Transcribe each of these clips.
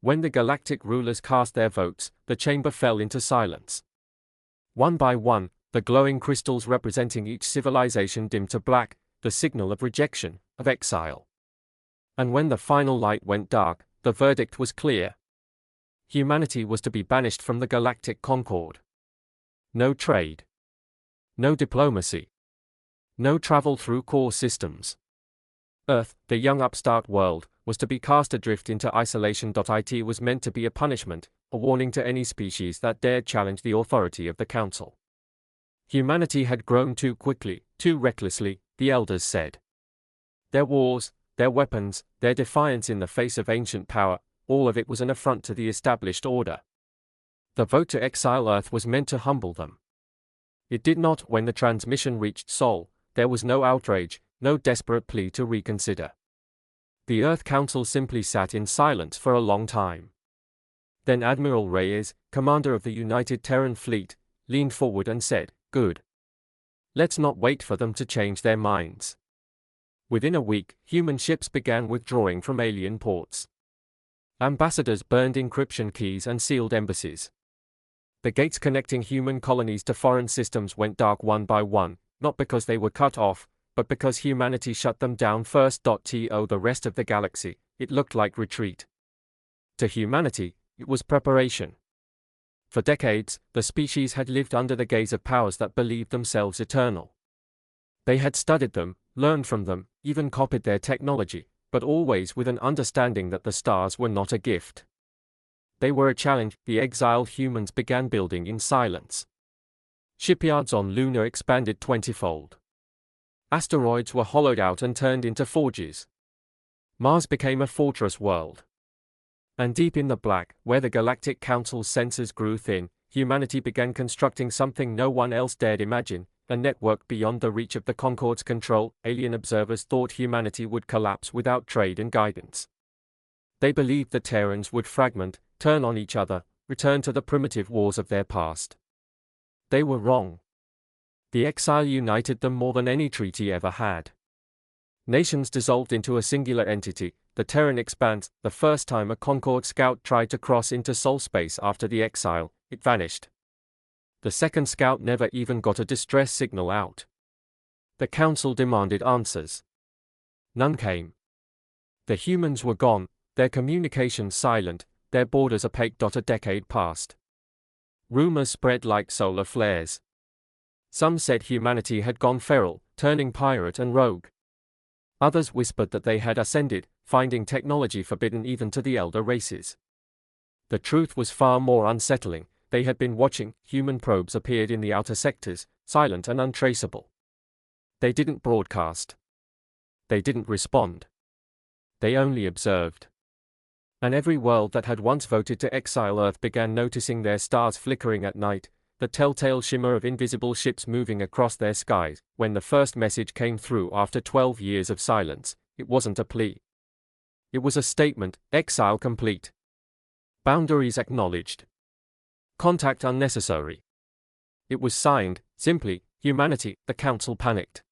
When the galactic rulers cast their votes, the chamber fell into silence. One by one, the glowing crystals representing each civilization dimmed to black, the signal of rejection, of exile. And when the final light went dark, the verdict was clear. Humanity was to be banished from the galactic concord. No trade. No diplomacy. No travel through core systems. Earth, the young upstart world, was to be cast adrift into isolation. It was meant to be a punishment, a warning to any species that dared challenge the authority of the Council. Humanity had grown too quickly, too recklessly, the elders said. Their wars, their weapons, their defiance in the face of ancient power, all of it was an affront to the established order. The vote to exile Earth was meant to humble them. It did not. When the transmission reached Sol, there was no outrage, no desperate plea to reconsider. The Earth Council simply sat in silence for a long time. Then Admiral Reyes, commander of the United Terran Fleet, leaned forward and said, "Good. Let's not wait for them to change their minds." Within a week, human ships began withdrawing from alien ports. Ambassadors burned encryption keys and sealed embassies. The gates connecting human colonies to foreign systems went dark one by one, not because they were cut off, but because humanity shut them down first. To the rest of the galaxy, it looked like retreat. To humanity, it was preparation. For decades, the species had lived under the gaze of powers that believed themselves eternal. They had studied them, learned from them, even copied their technology, but always with an understanding that the stars were not a gift. They were a challenge. The exiled humans began building in silence. Shipyards on Luna expanded 20-fold. Asteroids were hollowed out and turned into forges. Mars became a fortress world. And deep in the black, where the Galactic Council's sensors grew thin, humanity began constructing something no one else dared imagine, a network beyond the reach of the Concord's control. Alien observers thought humanity would collapse without trade and guidance. They believed the Terrans would fragment, turn on each other, return to the primitive wars of their past. They were wrong. The exile united them more than any treaty ever had. Nations dissolved into a singular entity, the Terran Expanse. The first time a Concord scout tried to cross into Sol space after the exile, it vanished. The second scout never even got a distress signal out. The Council demanded answers. None came. The humans were gone, their communications silent, their borders opaque. A decade passed. Rumors spread like solar flares. Some said humanity had gone feral, turning pirate and rogue. Others whispered that they had ascended, finding technology forbidden even to the elder races. The truth was far more unsettling. They had been watching. Human probes appeared in the outer sectors, silent and untraceable. They didn't broadcast. They didn't respond. They only observed. And every world that had once voted to exile Earth began noticing their stars flickering at night, the telltale shimmer of invisible ships moving across their skies. When the first message came through after 12 years of silence, it wasn't a plea. It was a statement: exile complete. Boundaries acknowledged. Contact unnecessary. It was signed, simply, humanity. The Council panicked.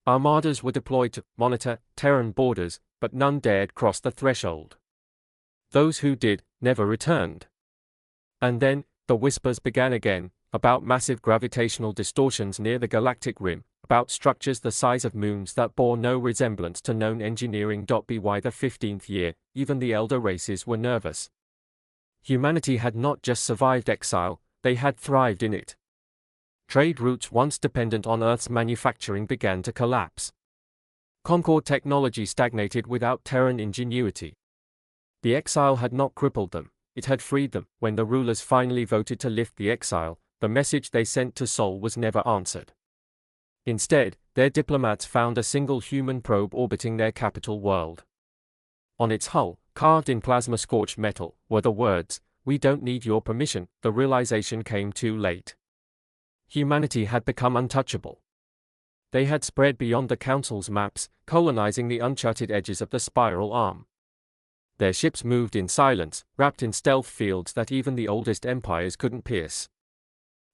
Armadas were deployed to monitor Terran borders, but none dared cross the threshold. Those who did, never returned. And then, the whispers began again, about massive gravitational distortions near the galactic rim, about structures the size of moons that bore no resemblance to known engineering. By the 15th year, even the elder races were nervous. Humanity had not just survived exile, they had thrived in it. Trade routes once dependent on Earth's manufacturing began to collapse. Concord technology stagnated without Terran ingenuity. The exile had not crippled them, it had freed them. When the rulers finally voted to lift the exile, the message they sent to Sol was never answered. Instead, their diplomats found a single human probe orbiting their capital world. On its hull, carved in plasma-scorched metal, were the words, "We don't need your permission." The realization came too late. Humanity had become untouchable. They had spread beyond the Council's maps, colonizing the uncharted edges of the spiral arm. Their ships moved in silence, wrapped in stealth fields that even the oldest empires couldn't pierce.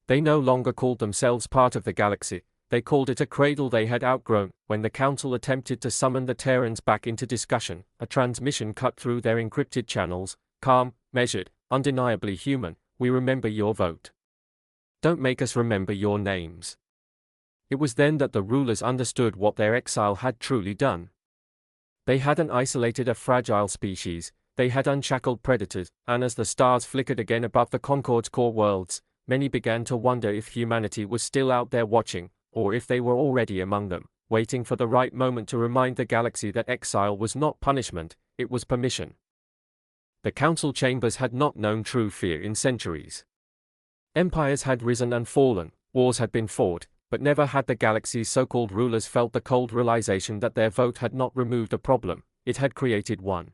They no longer called themselves part of the galaxy, they called it a cradle they had outgrown. When the Council attempted to summon the Terrans back into discussion, a transmission cut through their encrypted channels, calm, measured, undeniably human. We remember your vote. Don't make us remember your names. It was then that the rulers understood what their exile had truly done. They hadn't isolated a fragile species, they had unshackled predators, and as the stars flickered again above the Concord's core worlds, many began to wonder if humanity was still out there watching, or if they were already among them, waiting for the right moment to remind the galaxy that exile was not punishment, it was permission. The council chambers had not known true fear in centuries. Empires had risen and fallen, wars had been fought, but never had the galaxy's so-called rulers felt the cold realization that their vote had not removed a problem, it had created one.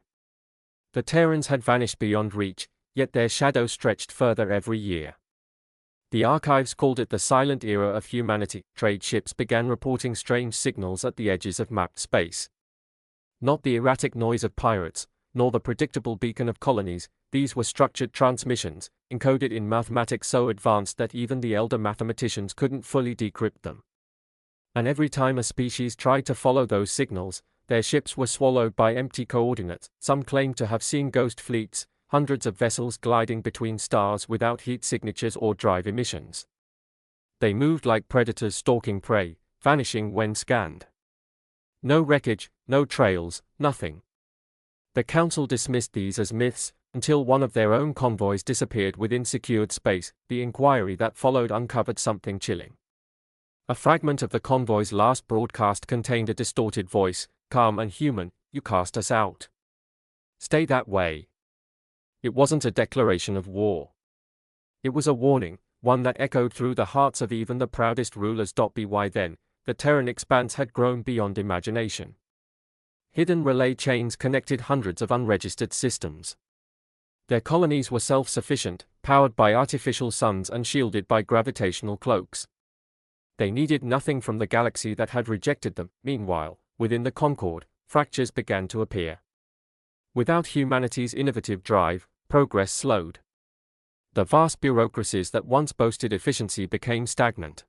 The Terrans had vanished beyond reach, yet their shadow stretched further every year. The archives called it the silent era of humanity. Trade ships began reporting strange signals at the edges of mapped space. Not the erratic noise of pirates, nor the predictable beacon of colonies, these were structured transmissions, encoded in mathematics so advanced that even the elder mathematicians couldn't fully decrypt them. And every time a species tried to follow those signals, their ships were swallowed by empty coordinates. Some claimed to have seen ghost fleets, hundreds of vessels gliding between stars without heat signatures or drive emissions. They moved like predators stalking prey, vanishing when scanned. No wreckage, no trails, nothing. The council dismissed these as myths, until one of their own convoys disappeared within secured space. The inquiry that followed uncovered something chilling. A fragment of the convoy's last broadcast contained a distorted voice, calm and human, "You cast us out. Stay that way." It wasn't a declaration of war. It was a warning, one that echoed through the hearts of even the proudest rulers. By then, the Terran expanse had grown beyond imagination. Hidden relay chains connected hundreds of unregistered systems. Their colonies were self-sufficient, powered by artificial suns and shielded by gravitational cloaks. They needed nothing from the galaxy that had rejected them. Meanwhile, within the Concord, fractures began to appear. Without humanity's innovative drive, progress slowed. The vast bureaucracies that once boasted efficiency became stagnant.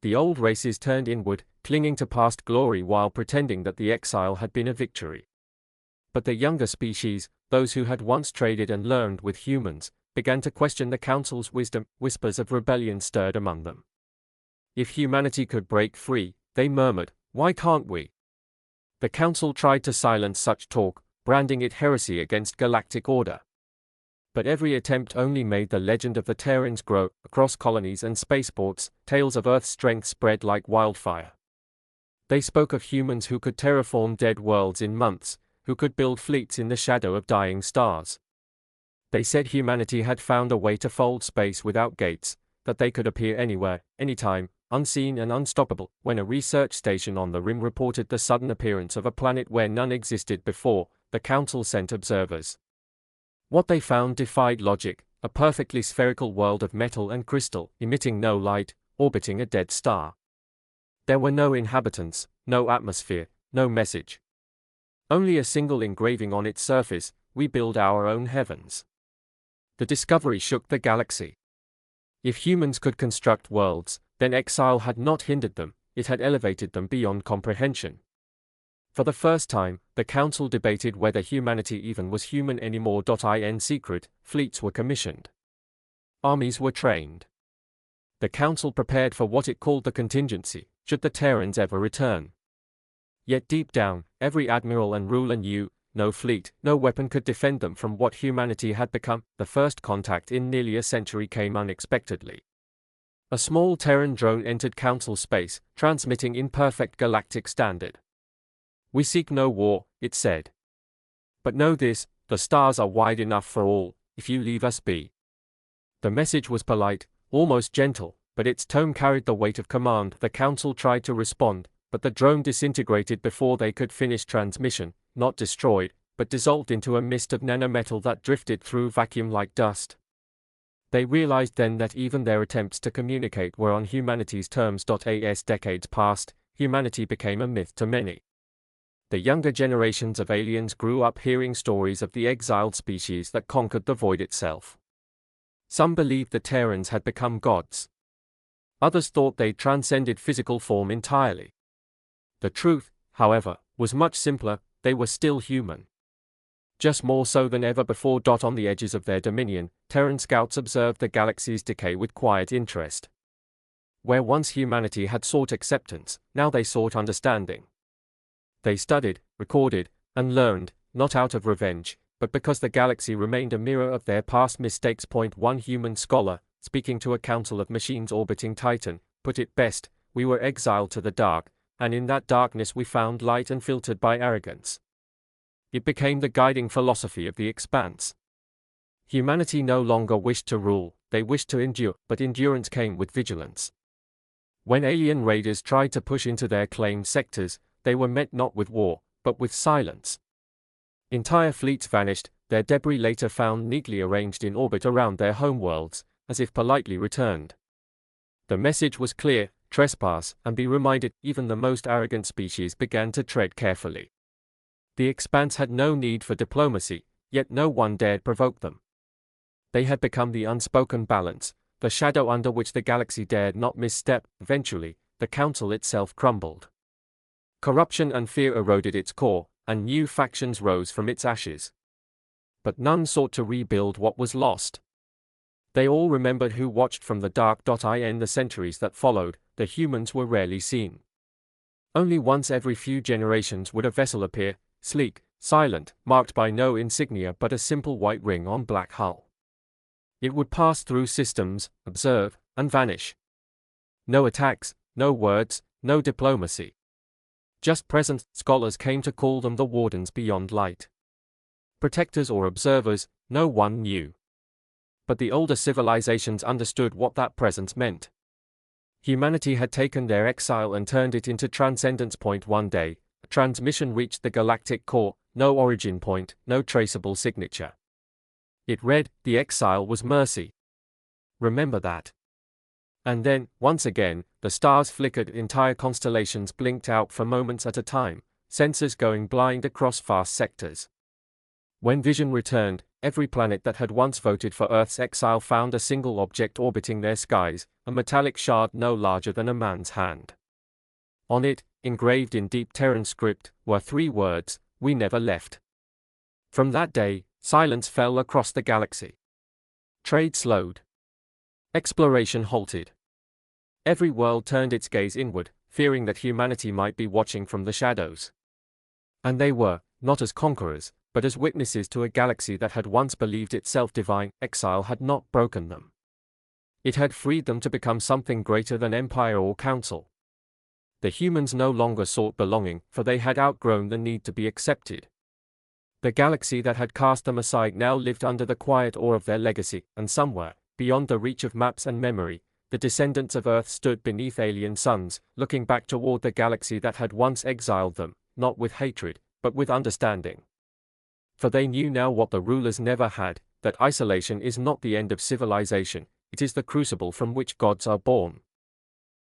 The old races turned inward, clinging to past glory while pretending that the exile had been a victory. But the younger species, those who had once traded and learned with humans, began to question the council's wisdom. Whispers of rebellion stirred among them. If humanity could break free, they murmured, why can't we? The council tried to silence such talk, branding it heresy against galactic order. But every attempt only made the legend of the Terrans grow. Across colonies and spaceports, tales of Earth's strength spread like wildfire. They spoke of humans who could terraform dead worlds in months, who could build fleets in the shadow of dying stars. They said humanity had found a way to fold space without gates, that they could appear anywhere, anytime, unseen and unstoppable. When a research station on the rim reported the sudden appearance of a planet where none existed before, the council sent observers. What they found defied logic: a perfectly spherical world of metal and crystal, emitting no light, orbiting a dead star. There were no inhabitants, no atmosphere, no message. Only a single engraving on its surface: we build our own heavens. The discovery shook the galaxy. If humans could construct worlds, then exile had not hindered them, it had elevated them beyond comprehension. For the first time, the council debated whether humanity even was human anymore. In secret, fleets were commissioned. Armies were trained. The council prepared for what it called the contingency, should the Terrans ever return. Yet deep down, every admiral and ruler knew, no fleet, no weapon could defend them from what humanity had become. The first contact in nearly a century came unexpectedly. A small Terran drone entered council space, transmitting in perfect galactic standard. "We seek no war," it said. "But know this, the stars are wide enough for all, if you leave us be." The message was polite, almost gentle, but its tone carried the weight of command. The council tried to respond, but the drone disintegrated before they could finish transmission, not destroyed, but dissolved into a mist of nanometal that drifted through vacuum like dust. They realized then that even their attempts to communicate were on humanity's terms. As decades passed, humanity became a myth to many. The younger generations of aliens grew up hearing stories of the exiled species that conquered the void itself. Some believed the Terrans had become gods. Others thought they transcended physical form entirely. The truth, however, was much simpler: they were still human. Just more so than ever before. On the edges of their dominion, Terran scouts observed the galaxy's decay with quiet interest. Where once humanity had sought acceptance, now they sought understanding. They studied, recorded, and learned, not out of revenge, but because the galaxy remained a mirror of their past mistakes. One human scholar, speaking to a council of machines orbiting Titan, put it best: we were exiled to the dark, and in that darkness we found light unfiltered by arrogance. It became the guiding philosophy of the expanse. Humanity no longer wished to rule, they wished to endure, but endurance came with vigilance. When alien raiders tried to push into their claimed sectors, they were met not with war, but with silence. Entire fleets vanished, their debris later found neatly arranged in orbit around their homeworlds, as if politely returned. The message was clear: trespass and be reminded. Even the most arrogant species began to tread carefully. The expanse had no need for diplomacy, yet no one dared provoke them. They had become the unspoken balance, the shadow under which the galaxy dared not misstep. Eventually, the council itself crumbled. Corruption and fear eroded its core, and new factions rose from its ashes. But none sought to rebuild what was lost. They all remembered who watched from the dark. In the centuries that followed, the humans were rarely seen. Only once every few generations would a vessel appear, sleek, silent, marked by no insignia but a simple white ring on black hull. It would pass through systems, observe, and vanish. No attacks, no words, no diplomacy. Just presence. Scholars came to call them the wardens beyond light. Protectors or observers, no one knew. But the older civilizations understood what that presence meant. Humanity had taken their exile and turned it into transcendence. One day, a transmission reached the galactic core, no origin point, no traceable signature. It read, "The exile was mercy. Remember that." And then, once again, the stars flickered, entire constellations blinked out for moments at a time, sensors going blind across vast sectors. When vision returned, every planet that had once voted for Earth's exile found a single object orbiting their skies, a metallic shard no larger than a man's hand. On it, engraved in deep Terran script, were 3 words: "We never left." From that day, silence fell across the galaxy. Trade slowed. Exploration halted. Every world turned its gaze inward, fearing that humanity might be watching from the shadows. And they were, not as conquerors, but as witnesses to a galaxy that had once believed itself divine. Exile had not broken them. It had freed them to become something greater than empire or council. The humans no longer sought belonging, for they had outgrown the need to be accepted. The galaxy that had cast them aside now lived under the quiet awe of their legacy, and somewhere, beyond the reach of maps and memory, the descendants of Earth stood beneath alien suns, looking back toward the galaxy that had once exiled them, not with hatred, but with understanding. For they knew now what the rulers never had, that isolation is not the end of civilization, it is the crucible from which gods are born.